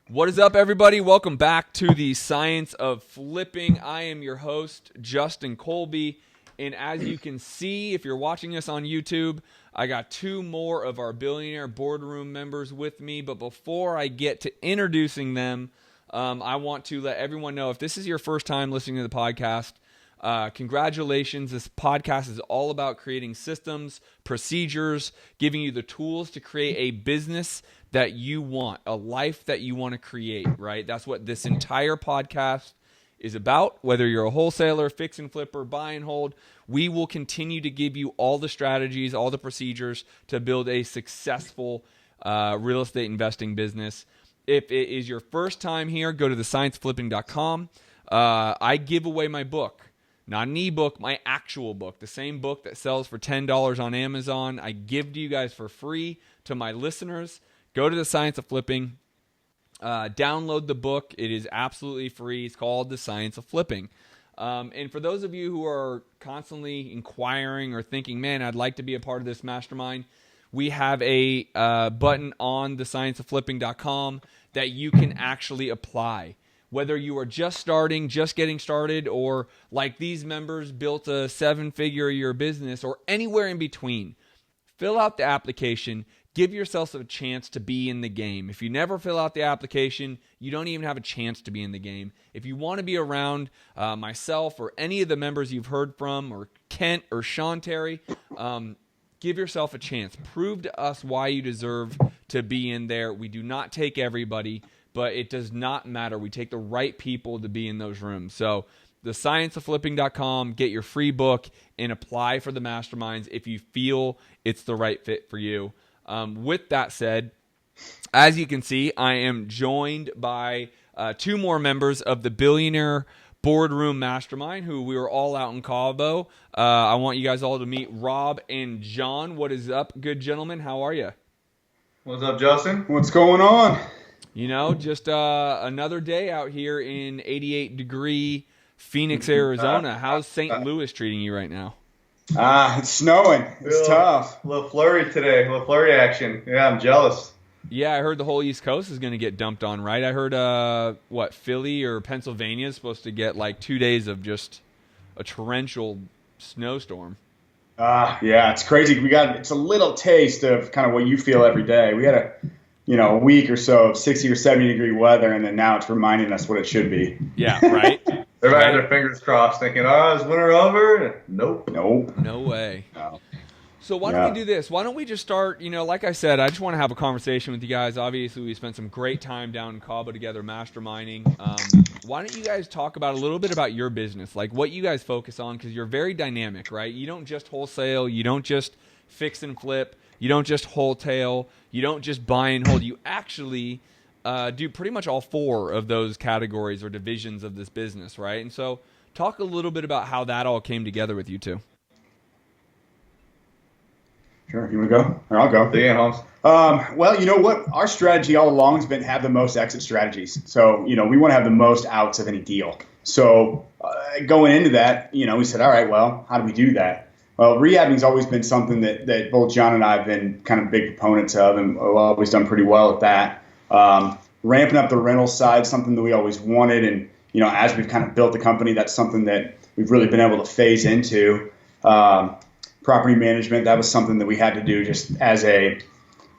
What is up, everybody? Welcome back to the Science of Flipping. I am your host, Justin Colby, and as you can see, if you're watching us on YouTube, I got two more of our Billionaire Boardroom members with me, but before I get to introducing them, I want to let everyone know, if this is your first time listening to the podcast, congratulations. This podcast is all about creating systems, procedures, giving you the tools to create a business that you want, a life that you want to create, right? That's what this entire podcast is about. Whether you're a wholesaler, fix and flipper, buy and hold, we will continue to give you all the strategies, all the procedures to build a successful real estate investing business. If it is your first time here, go to thescienceflipping.com. I give away my book. Not an ebook, my actual book, the same book that sells for $10 on Amazon. I give to you guys for free to my listeners. Go to the Science of Flipping, download the book. It is absolutely free. It's called The Science of Flipping. And for those of you who are constantly inquiring or thinking, man, I'd like to be a part of this mastermind, we have a button on thescienceofflipping.com that you can actually apply. Whether you are just starting, just getting started, or like these members built a 7-figure a year business, or anywhere in between, fill out the application. Give yourself a chance to be in the game. If you never fill out the application, you don't even have a chance to be in the game. If you want to be around myself or any of the members you've heard from, or Kent or Sean Terry, give yourself a chance. Prove to us why you deserve to be in there. We do not take everybody, but it does not matter. We take the right people to be in those rooms. So thescienceofflipping.com, get your free book, and apply for the masterminds if you feel it's the right fit for you. With that said, as you can see, I am joined by two more members of the Billionaire Boardroom Mastermind, who we were all out in Cabo. I want you guys all to meet Rob and Jon. What is up, good gentlemen? How are you? What's up, Justin? What's going on? You know, just another day out here in 88-degree Phoenix, Arizona. How's St. Louis treating you right now? It's snowing. It's tough. A little flurry today. A little flurry action. Yeah, I'm jealous. Yeah, I heard the whole East Coast is going to get dumped on, right? I heard, Philly or Pennsylvania is supposed to get like 2 days of just a torrential snowstorm. Yeah, it's crazy. It's a little taste of kind of what you feel every day. We had a week or so of 60 or 70 degree weather, and then now it's reminding us what it should be. Yeah, right? Everybody had their fingers crossed thinking, is winter over? Nope. No way. No. So why don't we do this? Why don't we just start, like I said, I just want to have a conversation with you guys. Obviously, we spent some great time down in Cabo together masterminding. Why don't you guys talk about a little bit about your business, like what you guys focus on, because you're very dynamic, right? You don't just wholesale. You don't just fix and flip. You don't just wholesale. You don't just buy and hold. You actually do pretty much all four of those categories or divisions of this business, right? And so talk a little bit about how that all came together with you two. Sure. You want to go? Or I'll go. Yeah, Holmes. Well, you know what? Our strategy all along has been have the most exit strategies. So, we want to have the most outs of any deal. So going into that, we said, all right, well, how do we do that? Well, rehabbing has always been something that both Jon and I have been kind of big proponents of, and we've always done pretty well at that. Ramping up the rental side, something that we always wanted. And, as we've kind of built the company, that's something that we've really been able to phase into. Property management, that was something that we had to do just as kind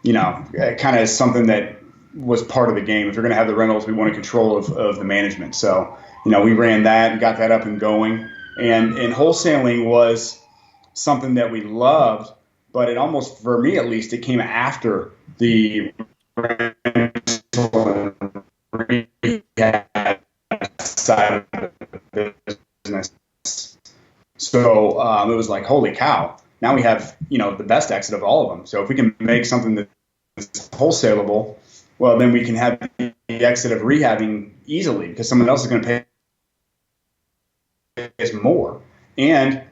of as something that was part of the game. If you're going to have the rentals, we wanted control of the management. So, we ran that and got that up and going. And wholesaling was something that we loved, but it almost, for me at least, it came after the rehab side of the business. So it was like, holy cow, now we have, the best exit of all of them. So if we can make something that's wholesalable, well, then we can have the exit of rehabbing easily because someone else is going to pay us more. And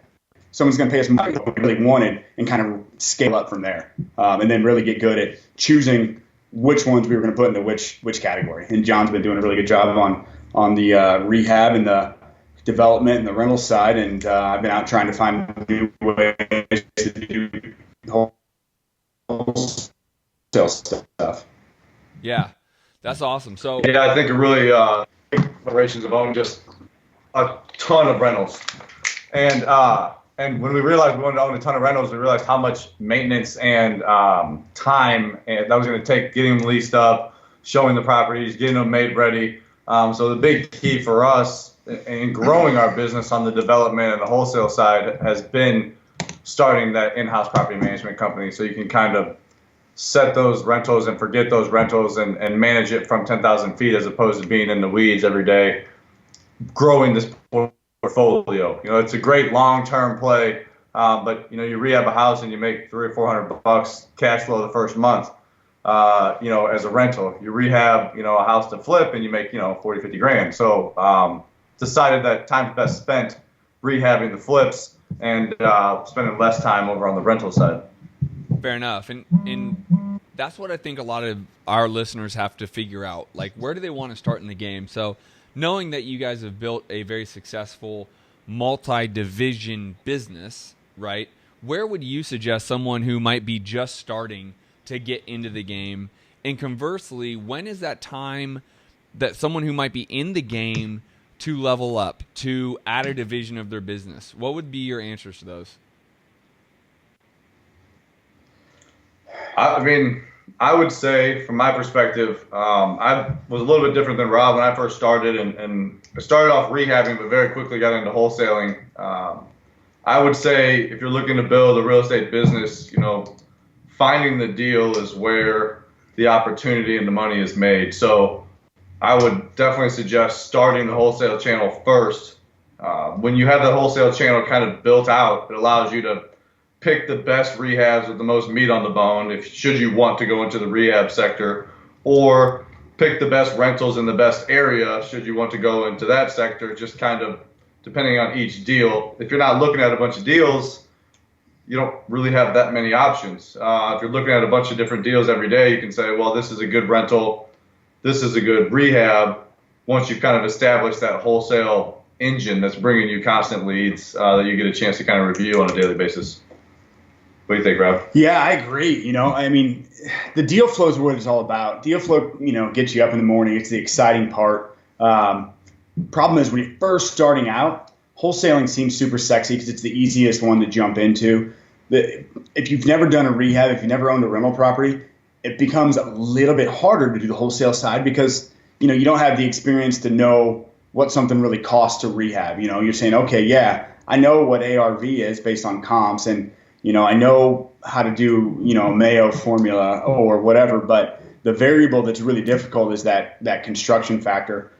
someone's going to pay us more than we really wanted and kind of scale up from there. And then really get good at choosing which ones we were going to put into which category. And Jon's been doing a really good job on the rehab and the development and the rental side, and I've been out trying to find new ways to do wholesale stuff. Yeah, That's awesome. So Yeah, I think it really operations of owning just a ton of rentals, and when we realized we wanted to own a ton of rentals, we realized how much maintenance and time and that was going to take getting them leased up, showing the properties, getting them made ready. So the big key for us in growing our business on the development and the wholesale side has been starting that in-house property management company, so you can kind of set those rentals and forget those rentals and manage it from 10,000 feet as opposed to being in the weeds every day, growing this portfolio. It's a great long-term play, but you rehab a house and you make $300 or $400 cash flow the first month, as a rental. You rehab, a house to flip and you make, 40, 50 grand. So decided that time's best spent rehabbing the flips and spending less time over on the rental side. fair enough. And that's what I think a lot of our listeners have to figure out. Like, where do they want to start in the game? So knowing that you guys have built a very successful multi-division business, right? Where would you suggest someone who might be just starting to get into the game? And conversely, when is that time that someone who might be in the game to level up, to add a division of their business? What would be your answers to those? I mean, I would say from my perspective, I was a little bit different than Rob when I first started, and I started off rehabbing, but very quickly got into wholesaling. I would say if you're looking to build a real estate business, finding the deal is where the opportunity and the money is made. So I would definitely suggest starting the wholesale channel first. When you have the wholesale channel kind of built out, it allows you to pick the best rehabs with the most meat on the bone should you want to go into the rehab sector, or pick the best rentals in the best area should you want to go into that sector, just kind of depending on each deal. If you're not looking at a bunch of deals, you don't really have that many options. If you're looking at a bunch of different deals every day, you can say, well, this is a good rental, this is a good rehab. Once you've kind of established that wholesale engine that's bringing you constant leads, that you get a chance to kind of review on a daily basis. What do you think, Rob? Yeah, I agree. The deal flow is what it's all about. Deal flow, gets you up in the morning. It's the exciting part. Problem is when you're first starting out, wholesaling seems super sexy because it's the easiest one to jump into. If you've never done a rehab, if you've never owned a rental property, it becomes a little bit harder to do the wholesale side because, you don't have the experience to know what something really costs to rehab. You're saying, okay, yeah, I know what ARV is based on comps, and I know how to do, Mayo formula or whatever, but the variable that's really difficult is that construction factor.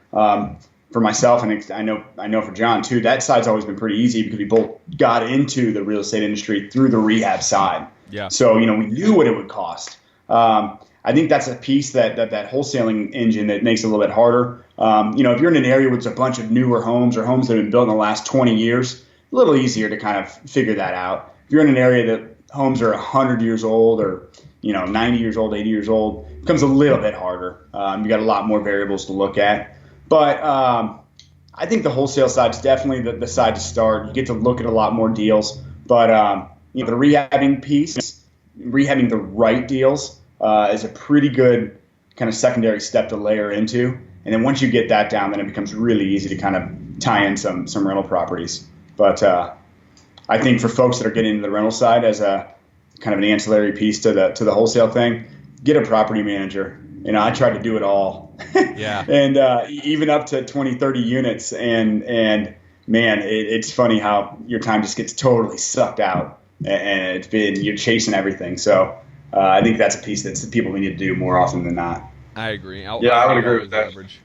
For myself, and I know for John too, that side's always been pretty easy because we both got into the real estate industry through the rehab side. Yeah. So, we knew what it would cost. I think that's a piece that wholesaling engine that makes it a little bit harder. If you're in an area with a bunch of newer homes or homes that have been built in the last 20 years, a little easier to kind of figure that out. If you're in an area that homes are 100 years old or 90 years old, 80 years old, it becomes a little bit harder. You got a lot more variables to look at. But I think the wholesale side is definitely the side to start. You get to look at a lot more deals. But the rehabbing piece, rehabbing the right deals, is a pretty good kind of secondary step to layer into. And then once you get that down, then it becomes really easy to kind of tie in some rental properties. But I think for folks that are getting into the rental side as a kind of an ancillary piece to the wholesale thing, get a property manager. I tried to do it all. Yeah. And even up to 20, 30 units. And man, it's funny how your time just gets totally sucked out. And you're chasing everything. So I think that's a piece that people need to do more often than not. I agree. I would agree with that. Average.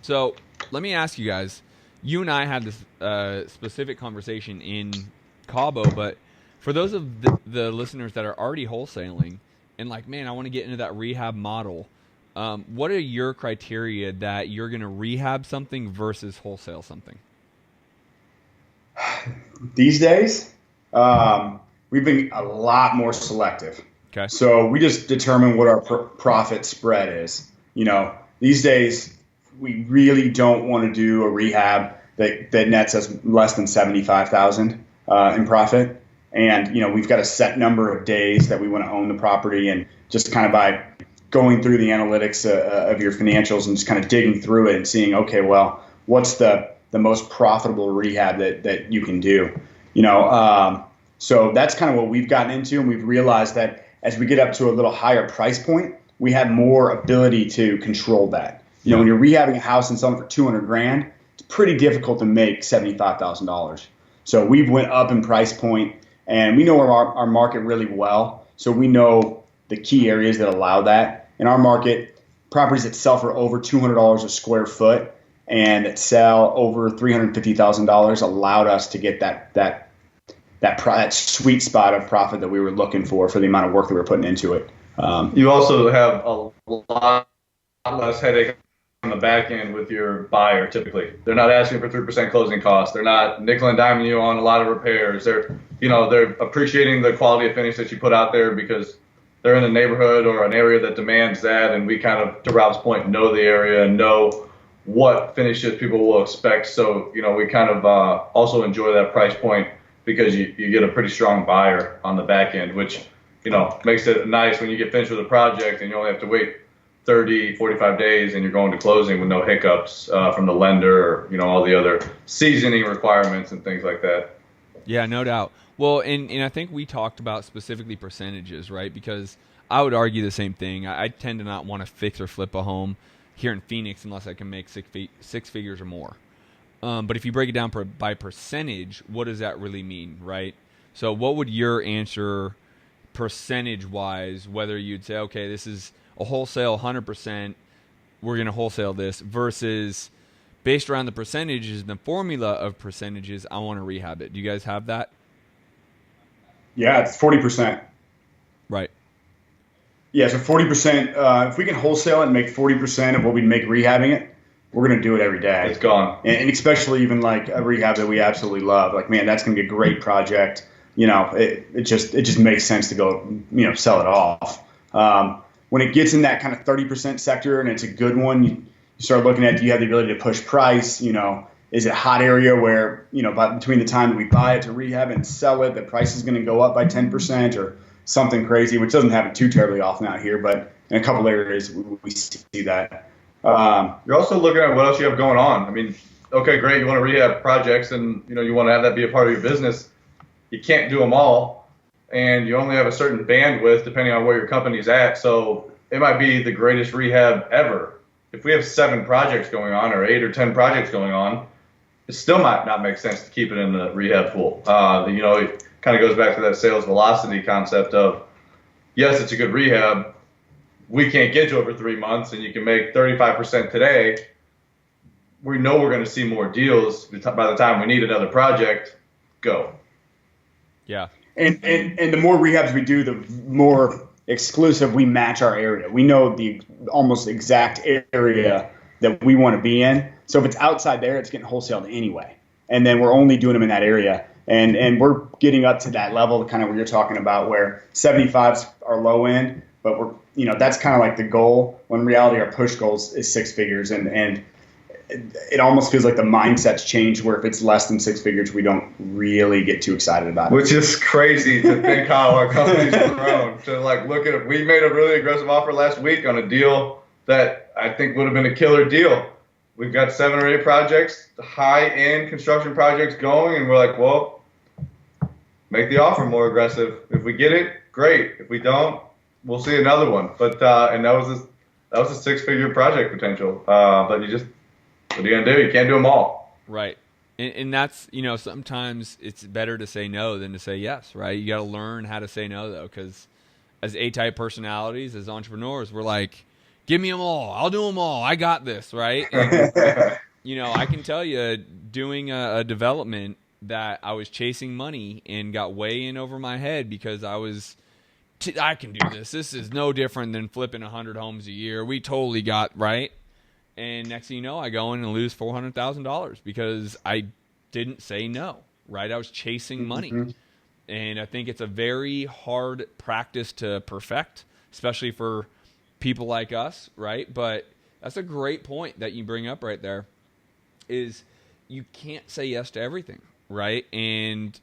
So let me ask you guys. You and I had this specific conversation in Cabo, but for those of the listeners that are already wholesaling and like, man, I want to get into that rehab model, what are your criteria that you're going to rehab something versus wholesale something? These days, we've been a lot more selective. Okay. So we just determine what our profit spread is. These days, we really don't want to do a rehab that nets us less than $75,000 in profit. And, we've got a set number of days that we want to own the property, and just kind of by going through the analytics of your financials and just kind of digging through it and seeing, okay, well, what's the most profitable rehab that you can do? So that's kind of what we've gotten into, and we've realized that as we get up to a little higher price point, we have more ability to control that. When you're rehabbing a house and selling for $200,000, it's pretty difficult to make $75,000. So we've went up in price point, and we know our market really well. So we know the key areas that allow that. In our market, properties that sell for over $200 a square foot and that sell over $350,000 allowed us to get that sweet spot of profit that we were looking for the amount of work that we were putting into it. You also have a lot less headache on the back end with your buyer. Typically, they're not asking for 3% closing costs. They're not nickel and diming you on a lot of repairs. They're appreciating the quality of finish that you put out there because they're in a neighborhood or an area that demands that. And we kind of, to Rob's point, know the area and know what finishes people will expect. So, we kind of also enjoy that price point because you get a pretty strong buyer on the back end, which, makes it nice when you get finished with a project and you only have to wait 30, 45 days and you're going to closing with no hiccups from the lender or, all the other seasoning requirements and things like that. Yeah, no doubt. Well, and I think we talked about specifically percentages, right? Because I would argue the same thing. I tend to not want to fix or flip a home here in Phoenix unless I can make six figures or more. But if you break it down by percentage, what does that really mean, right? So what would your answer percentage-wise, whether you'd say, okay, this is a wholesale 100%, we're going to wholesale this, versus based around the percentages, the formula of percentages, I want to rehab it. Do you guys have that? Yeah, it's 40%. Right. Yeah, so 40%, if we can wholesale it and make 40% of what we'd make rehabbing it, we're going to do it every day. It's gone. And especially even like a rehab that we absolutely love. Like, man, that's going to be a great project. It just makes sense to go, sell it off. When it gets in that kind of 30% sector and it's a good one, you start looking at, do you have the ability to push price? Is it a hot area where, between the time that we buy it to rehab and sell it, the price is going to go up by 10% or something crazy, which doesn't happen too terribly often out here, but in a couple areas we see that. You're also looking at what else you have going on. I mean, okay, great, you want to rehab projects and you want to have that be a part of your business. You can't do them all, and you only have a certain bandwidth depending on where your company's at. So it might be the greatest rehab ever. If we have 7 projects going on or 8 or 10 projects going on, it still might not make sense to keep it in the rehab pool. It kind of goes back to that sales velocity concept of, yes, it's a good rehab. We can't get to it for 3 months, and you can make 35% today. We know we're going to see more deals by the time we need another project. Go. Yeah. And the more rehabs we do, the more exclusive we match our area. We know the almost exact area that we want to be in. So if it's outside there, it's getting wholesaled anyway. And then we're only doing them in that area. And we're getting up to that level, kind of what you're talking about, where 75s are low end, but we're, that's kind of like the goal. When in reality, our push goal is 6 figures. And it almost feels like the mindset's changed where if it's less than 6 figures, we don't really get too excited about it. Which is crazy to think how our company's grown. To look at it. We made a really aggressive offer last week on a deal that I think would have been a killer deal. We've got 7 or 8 projects, high-end construction projects going, and we're like, well, make the offer more aggressive. If we get it, great. If we don't, we'll see another one. But and that was a 6-figure project potential. But what are you going to do? You can't do them all. Right. And that's, sometimes it's better to say no than to say yes, right? You got to learn how to say no, though, because as A-type personalities, as entrepreneurs, we're like, give me them all. I'll do them all. I got this, right? And, I can tell you, doing a development that I was chasing money and got way in over my head because I can do this. This is no different than flipping 100 homes a year. We totally got, right? And next thing you know, I go in and lose $400,000 because I didn't say no, right? I was chasing money. Mm-hmm. And I think it's a very hard practice to perfect, especially for people like us, right? But that's a great point that you bring up right there, is you can't say yes to everything, right? And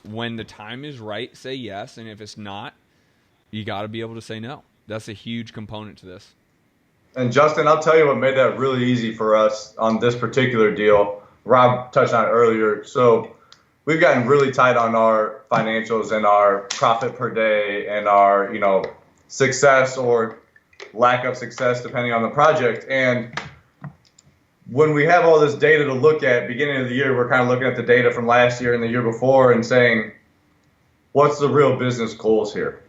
when the time is right, say yes. And if it's not, you got to be able to say no. That's a huge component to this. And Justin, I'll tell you what made that really easy for us on this particular deal. Rob touched on it earlier. So we've gotten really tight on our financials and our profit per day and our, success or lack of success depending on the project. And when we have all this data to look at, beginning of the year, we're kind of looking at the data from last year and the year before and saying, what's the real business goals here?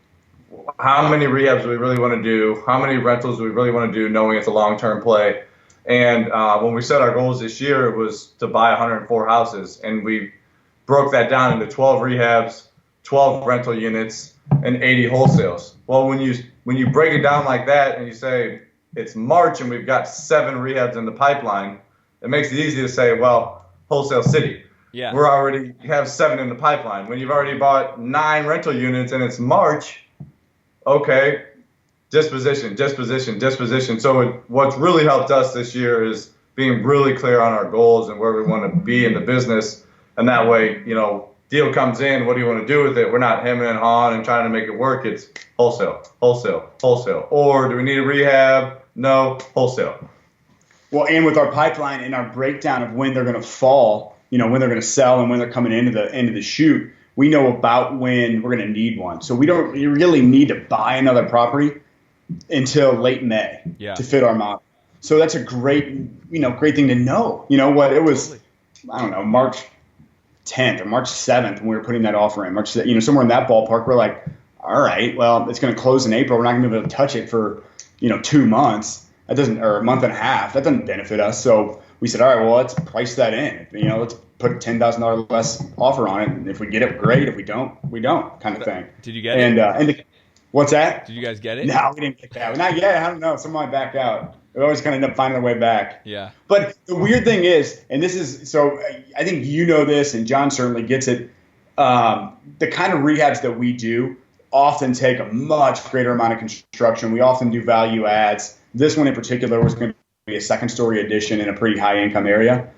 How many rehabs do we really want to do? How many rentals do we really want to do, knowing it's a long-term play? And when we set our goals this year, it was to buy 104 houses. And we broke that down into 12 rehabs, 12 rental units, and 80 wholesales. Well, when you break it down like that and you say, it's March and we've got 7 rehabs in the pipeline, it makes it easy to say, well, wholesale city. Yeah. We already have 7 in the pipeline. When you've already bought 9 rental units and it's March, okay, disposition. So what's really helped us this year is being really clear on our goals and where we want to be in the business. And that way, deal comes in, what do you want to do with it? We're not hemming and hawing and trying to make it work. It's wholesale. Or do we need a rehab? No, wholesale. Well, and with our pipeline and our breakdown of when they're going to fall, when they're going to sell and when they're coming into the shoot, we know about when we're going to need one. So you really need to buy another property until late May to fit our model. So that's a great thing to know. You know what? It was, I don't know, March 10th or March 7th when we were putting that offer in. Somewhere in that ballpark, we're like, all right, well, it's going to close in April. We're not going to be able to touch it for 2 months. That doesn't, or a month and a half. That doesn't benefit us. So we said, all right, well, let's price that in. Let's put a $10,000 less offer on it. And if we get it, great. If we don't, we don't, kind of thing. Did you get it? What's that? Did you guys get it? No, we didn't get that. Not yet. I don't know. Someone might back out. We always kind of end up finding our way back. Yeah. But the weird thing is, and this is, so I think this, and Jon certainly gets it, the kind of rehabs that we do often take a much greater amount of construction. We often do value adds. This one in particular was going to be a second-story addition in a pretty high-income area,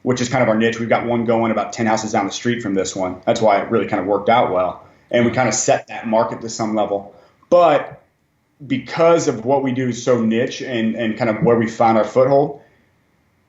which is kind of our niche. We've got one going about 10 houses down the street from this one. That's why it really kind of worked out well. And we kind of set that market to some level. But because of what we do is so niche and kind of where we found our foothold,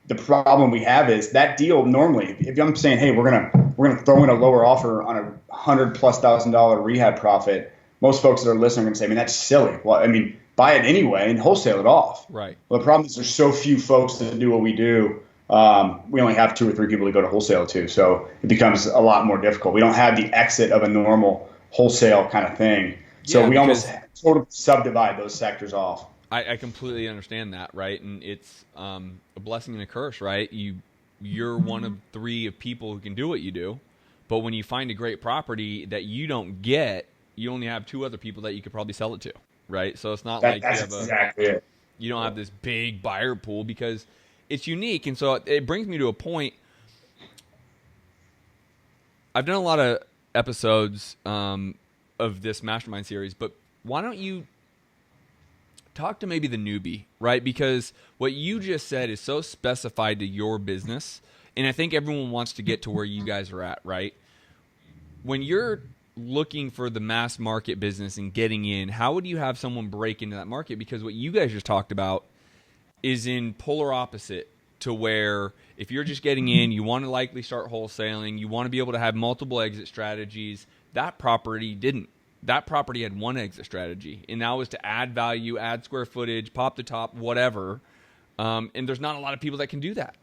the problem we have is that deal normally, if I'm saying, hey, we're gonna throw in a lower offer on a $100,000+ rehab profit, most folks that are listening are gonna say, I mean, that's silly. Well, I mean, buy it anyway and wholesale it off. Right. Well, the problem is there's so few folks that do what we do. We only have 2 or 3 people to go to wholesale to, so it becomes a lot more difficult. We don't have the exit of a normal wholesale kind of thing. So we almost sort of subdivide those sectors off. I completely understand that, right? And it's a blessing and a curse, right? You're one of 3 of people who can do what you do, but when you find a great property that you don't get, you only have 2 other people that you could probably sell it to, right? So it's not like you don't have this big buyer pool because it's unique. And so it brings me to a point. I've done a lot of episodes of this mastermind series, but why don't you talk to maybe the newbie, right? Because what you just said is so specified to your business, and I think everyone wants to get to where you guys are at, right? When you're looking for the mass market business and getting in, how would you have someone break into that market? Because what you guys just talked about is in polar opposite to where if you're just getting in, you want to likely start wholesaling, you want to be able to have multiple exit strategies. That property didn't. That property had one exit strategy, and that was to add value, add square footage, pop the top, whatever. And there's not a lot of people that can do that,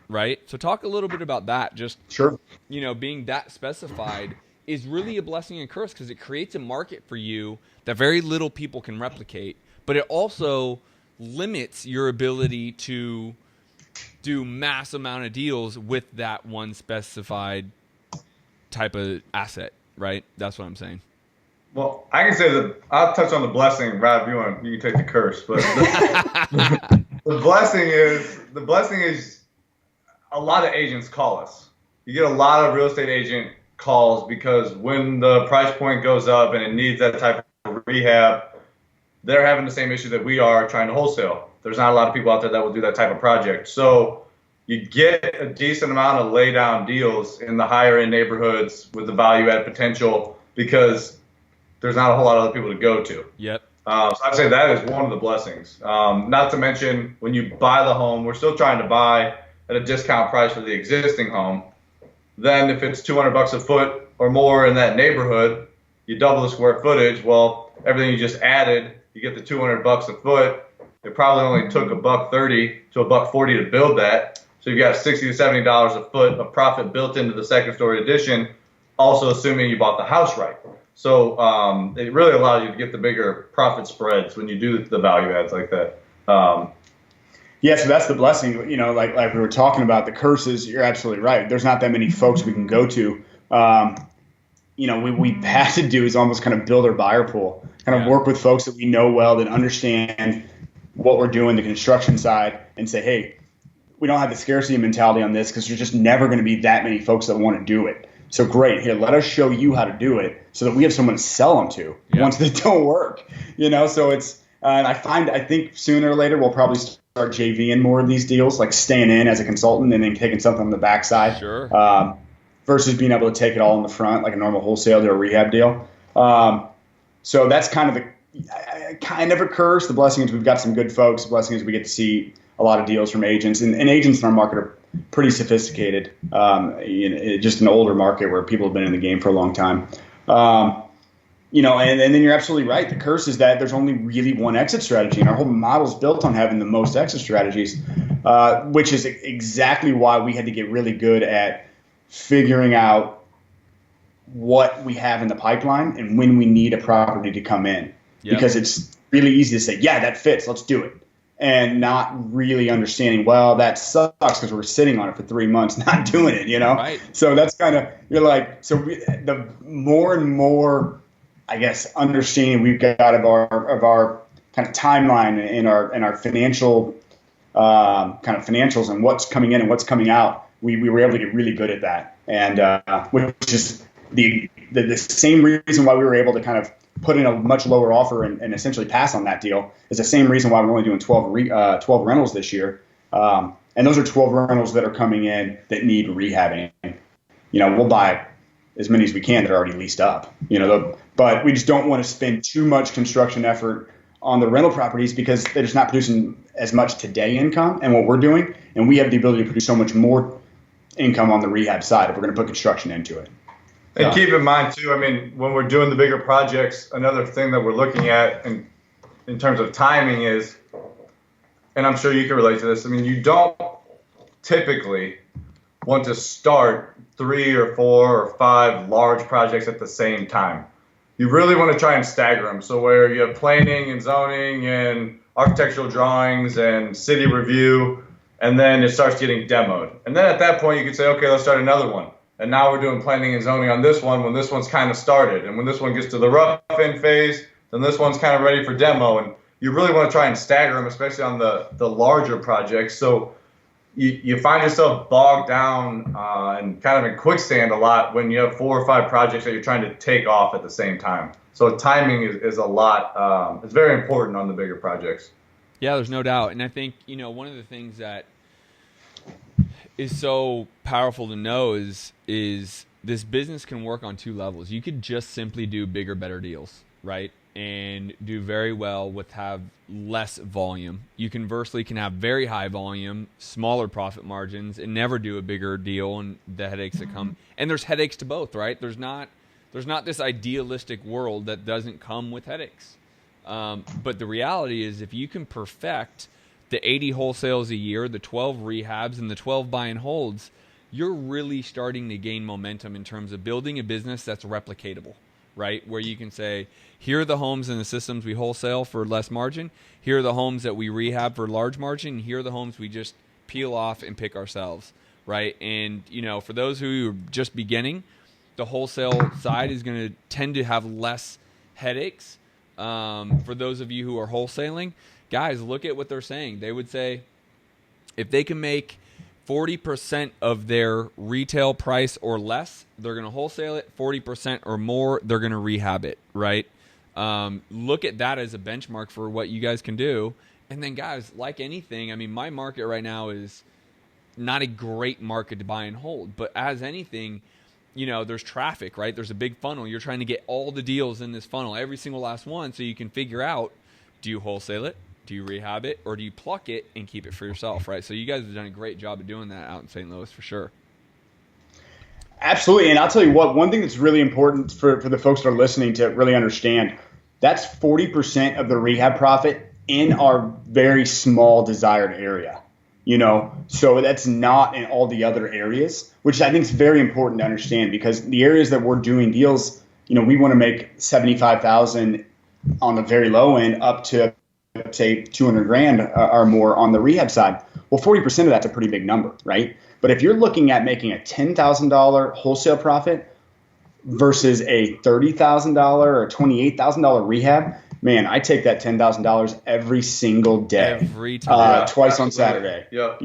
right? So talk a little bit about that. Just, sure. Being that specified is really a blessing and curse because it creates a market for you that very little people can replicate, but it also limits your ability to do mass amount of deals with that one specified type of asset, right? That's what I'm saying. Well, I can say that I'll touch on the blessing. Rob, if you want, you can take the curse. But the blessing is a lot of agents call us. You get a lot of real estate agent calls because when the price point goes up and it needs that type of rehab, they're having the same issue that we are trying to wholesale. There's not a lot of people out there that will do that type of project. So you get a decent amount of lay down deals in the higher end neighborhoods with the value add potential because there's not a whole lot of other people to go to. Yep. So I'd say that is one of the blessings. Not to mention when you buy the home, we're still trying to buy at a discount price for the existing home. Then if it's $200 a foot or more in that neighborhood, you double the square footage. Well, everything you just added, you get the $200 a foot. It probably only took $130 to $140 to build that. So you've got $60 to $70 a foot of profit built into the second story addition, also assuming you bought the house right. So it really allows you to get the bigger profit spreads when you do the value adds like that. Yeah, so that's the blessing. You know, like we were talking about, the curses, you're absolutely right. There's not that many folks we can go to. You know, we've had to do is almost kind of build our buyer pool, kind of work with folks that we know well, that understand what we're doing, the construction side, and say, hey, we don't have the scarcity mentality on this because there's just never going to be that many folks that want to do it. So great, here, let us show you how to do it so that we have someone to sell them to once they don't work. You know, so it's and I think sooner or later we'll probably start JVing more of these deals, like staying in as a consultant and then taking something on the backside. Sure. Versus being able to take it all in the front like a normal wholesale or a rehab deal. So that's kind of a curse. The blessing is we've got some good folks. The blessing is we get to see a lot of deals from agents, and agents in our market are pretty sophisticated. Just an older market where people have been in the game for a long time. You know, and then you're absolutely right. The curse is that there's only really one exit strategy, and our whole model is built on having the most exit strategies, which is exactly why we had to get really good at figuring out what we have in the pipeline and when we need a property to come in. Yep. Because it's really easy to say, yeah, that fits, let's do it. And not really understanding, well, that sucks because we're sitting on it for 3 months, not doing it, you know? Right. So that's kind of, you're like, the more and more, I guess, understanding we've got of our kind of timeline and our financial kind of financials and what's coming in and what's coming out, we were able to get really good at that. And which is the same reason why we were able to kind of put in a much lower offer and essentially pass on that deal is the same reason why we're only doing 12 rentals this year. And those are 12 rentals that are coming in that need rehabbing. You know, we'll buy as many as we can that are already leased up, you know, but we just don't want to spend too much construction effort on the rental properties because they're just not producing as much today income and what we're doing. And we have the ability to produce so much more income on the rehab side if we're going to put construction into it. And keep in mind, too, I mean, when we're doing the bigger projects, another thing that we're looking at in terms of timing is, and I'm sure you can relate to this, I mean, you don't typically want to start 3 or 4 or 5 large projects at the same time. You really want to try and stagger them. So where you have planning and zoning and architectural drawings and city review, and then it starts getting demoed. And then at that point, you can say, okay, let's start another one. And now we're doing planning and zoning on this one when this one's kind of started. And when this one gets to the rough end phase, then this one's kind of ready for demo. And you really want to try and stagger them, especially on the larger projects. So you find yourself bogged down and kind of in quicksand a lot when you have 4 or 5 projects that you're trying to take off at the same time. So timing is a lot. It's very important on the bigger projects. Yeah, there's no doubt. And I think, you know, one of the things that is so powerful to know is this business can work on 2 levels. You could just simply do bigger, better deals, right? And do very well with have less volume. You conversely can have very high volume, smaller profit margins, and never do a bigger deal and the headaches that come. And there's headaches to both, right? There's not this idealistic world that doesn't come with headaches. But the reality is if you can perfect the 80 wholesales a year, the 12 rehabs, and the 12 buy and holds, you're really starting to gain momentum in terms of building a business that's replicatable, right? Where you can say, here are the homes and the systems we wholesale for less margin. Here are the homes that we rehab for large margin. And here are the homes we just peel off and pick ourselves, right? And, you know, for those who are just beginning, the wholesale side is going to tend to have less headaches. For those of you who are wholesaling, guys, look at what they're saying. They would say if they can make 40% of their retail price or less, they're going to wholesale it. 40% or more, they're going to rehab it, right? Look at that as a benchmark for what you guys can do. And then, guys, like anything, I mean, my market right now is not a great market to buy and hold. But as anything, there's traffic, right? There's a big funnel. You're trying to get all the deals in this funnel, every single last one, so you can figure out, do you wholesale it? Do you rehab it? Or do you pluck it and keep it for yourself, right? So you guys have done a great job of doing that out in St. Louis for sure. Absolutely. And I'll tell you what, one thing that's really important for the folks that are listening to really understand, that's 40% of the rehab profit in our very small desired area. So that's not in all the other areas, which I think is very important to understand, because the areas that we're doing deals, we want to make 75,000 on the very low end up to, say, 200 grand or more on the rehab side. Well, 40% of that's a pretty big number, right? But if you're looking at making a $10,000 wholesale profit versus a $30,000 or $28,000 rehab, man, I take that $10,000 every single day, every time, twice on Saturday. Yeah.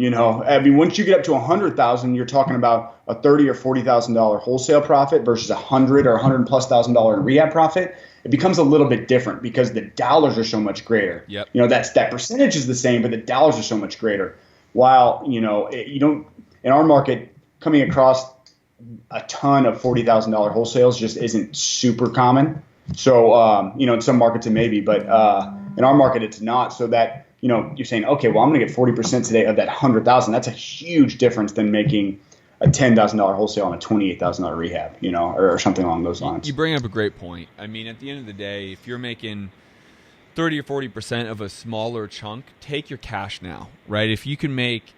Once you get up to 100,000, you're talking about a $30,000 or $40,000 wholesale profit versus $100,000 or $100,000+ in rehab profit. It becomes a little bit different because the dollars are so much greater. Yep. That percentage is the same, but the dollars are so much greater. While you don't, in our market, coming across a ton of $40,000 wholesales just isn't super common. So, in some markets it may be, but in our market it's not. So that, you're saying, okay, well, I'm going to get 40% today of that 100,000. That's a huge difference than making a $10,000 wholesale on a $28,000 rehab, or something along those lines. You bring up a great point. I mean, at the end of the day, if you're making 30 or 40% of a smaller chunk, take your cash now, right? If you can make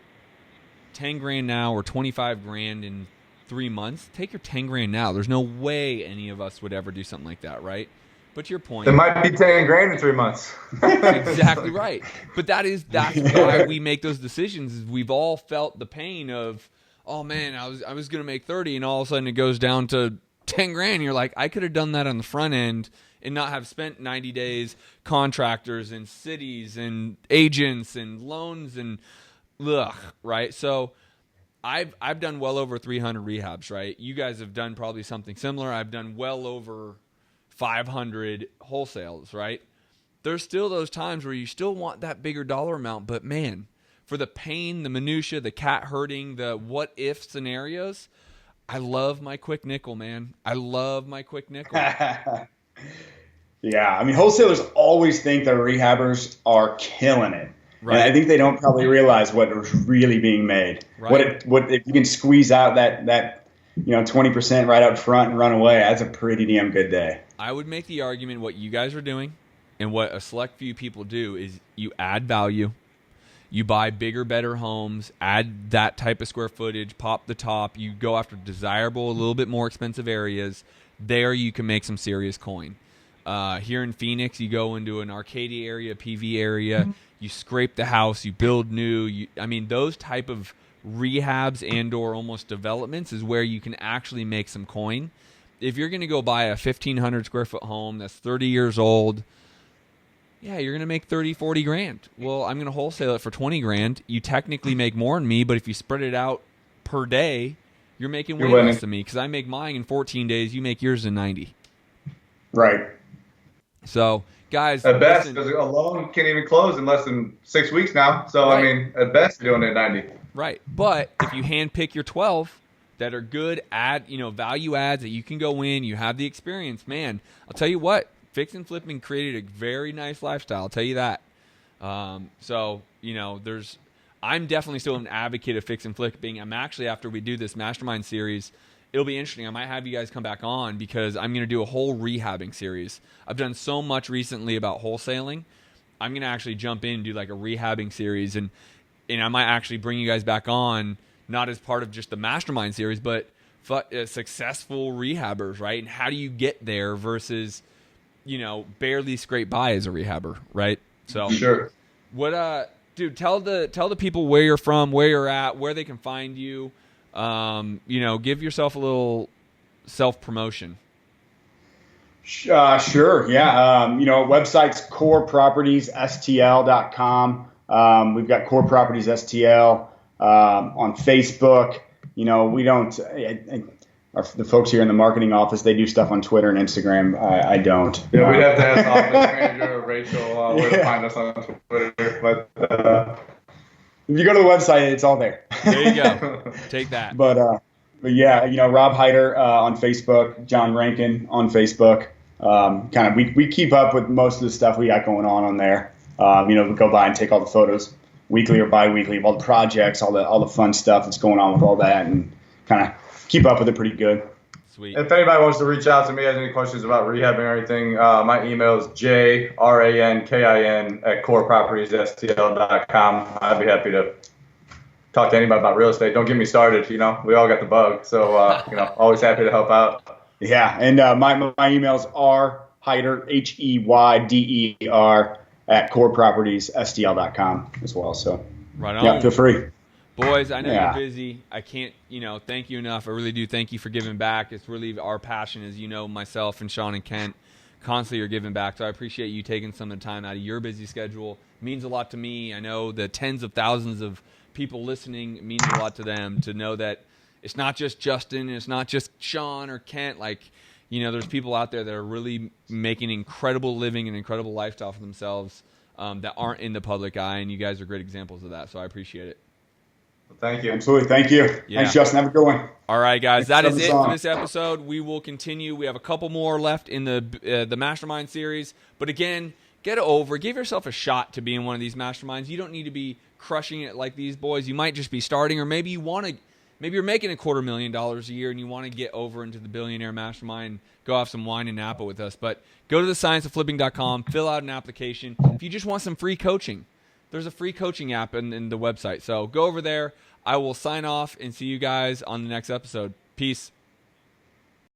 10 grand now or 25 grand in 3 months, take your 10 grand now. There's no way any of us would ever do something like that, right? But to your point, it might be 10 grand in 3 months. Exactly right. But that's why we make those decisions. Is we've all felt the pain of, oh man, I was going to make 30 and all of a sudden it goes down to 10 grand. You're like, I could have done that on the front end and not have spent 90 days contractors and cities and agents and loans and right? So I've done well over 300 rehabs, right? You guys have done probably something similar. I've done well over 500 wholesales, right? There's still those times where you still want that bigger dollar amount, but man, for the pain, the minutia, the cat hurting, the what if scenarios, I love my quick nickel, man. I love my quick nickel. Yeah, I mean, wholesalers always think that rehabbers are killing it. Right. And I think they don't probably realize what is really being made. Right. What if you can squeeze out that 20% right up front and run away, that's a pretty damn good day. I would make the argument what you guys are doing and what a select few people do is you add value. You buy bigger, better homes, add that type of square footage, pop the top. You go after desirable, a little bit more expensive areas. There you can make some serious coin. Here in Phoenix, you go into an Arcadia area, PV area, you scrape the house, you build new. Those type of rehabs and or almost developments is where you can actually make some coin. If you're going to go buy a 1,500 square foot home that's 30 years old, yeah, you're going to make 30, 40 grand. Well, I'm going to wholesale it for 20 grand. You technically make more than me, but if you spread it out per day, you're making way less than me because I make mine in 14 days. You make yours in 90. Right. So, guys, at best, because a loan can't even close in less than 6 weeks now. So, right. At best, you're doing it at 90. Right. But if you handpick your 12 that are good value adds that you can go in, you have the experience, man, I'll tell you what, fix and flipping created a very nice lifestyle. I'll tell you that. I'm definitely still an advocate of fix and flipping. I'm actually, after we do this mastermind series, it'll be interesting. I might have you guys come back on because I'm going to do a whole rehabbing series. I've done so much recently about wholesaling. I'm going to actually jump in and do like a rehabbing series, and I might actually bring you guys back on, not as part of just the mastermind series, but successful rehabbers, right? And how do you get there versus, barely scrape by as a rehabber, right? So sure. Dude, tell the people where you're from, where you're at, where they can find you. Give yourself a little self-promotion. Sure. Yeah. Website's corepropertiesstl.com. We've got Core Properties STL on Facebook. We don't. The folks here in the marketing office, they do stuff on Twitter and Instagram. I don't. Yeah, we'd have to ask office manager Rachel where to find us on Twitter. But If you go to the website, it's all there. There you go. Take that. But yeah, Rob Heyder on Facebook, John Rankin on Facebook. Kind of we keep up with most of the stuff we got going on there. We go by and take all the photos weekly or bi-weekly of all the projects, all the fun stuff that's going on with all that, and kind of keep up with it pretty good. Sweet. If anybody wants to reach out to me, has any questions about rehabbing or anything, my email is jrankin@corepropertiesstl.com. I'd be happy to talk to anybody about real estate. Don't get me started. We all got the bug. So, always happy to help out. Yeah. And my emails are Heyder, Heyder, @corepropertiesstl.com as well. So, right on. Yeah, feel free. Boys, I know you're busy. I can't, thank you enough. I really do thank you for giving back. It's really our passion, as myself and Sean and Kent constantly are giving back. So I appreciate you taking some of the time out of your busy schedule. It means a lot to me. I know the tens of thousands of people listening, it means a lot to them to know that it's not just Justin, it's not just Sean or Kent. There's people out there that are really making incredible living and incredible lifestyle for themselves that aren't in the public eye, and you guys are great examples of that. So I appreciate it. Thank you. Absolutely. Thank you. Yeah. Thanks, Justin. Have a good one. All right, guys. Thanks That is it for this episode. We will continue. We have a couple more left in the Mastermind series. But again, give yourself a shot to be in one of these masterminds. You don't need to be crushing it like these boys. You might just be starting, or maybe you're making $250,000 a year and you want to get over into the Billionaire Mastermind, go have some wine in Napa with us. But go to thescienceofflipping.com, fill out an application. If you just want some free coaching, there's a free coaching app in the website. So go over there. I will sign off and see you guys on the next episode. Peace.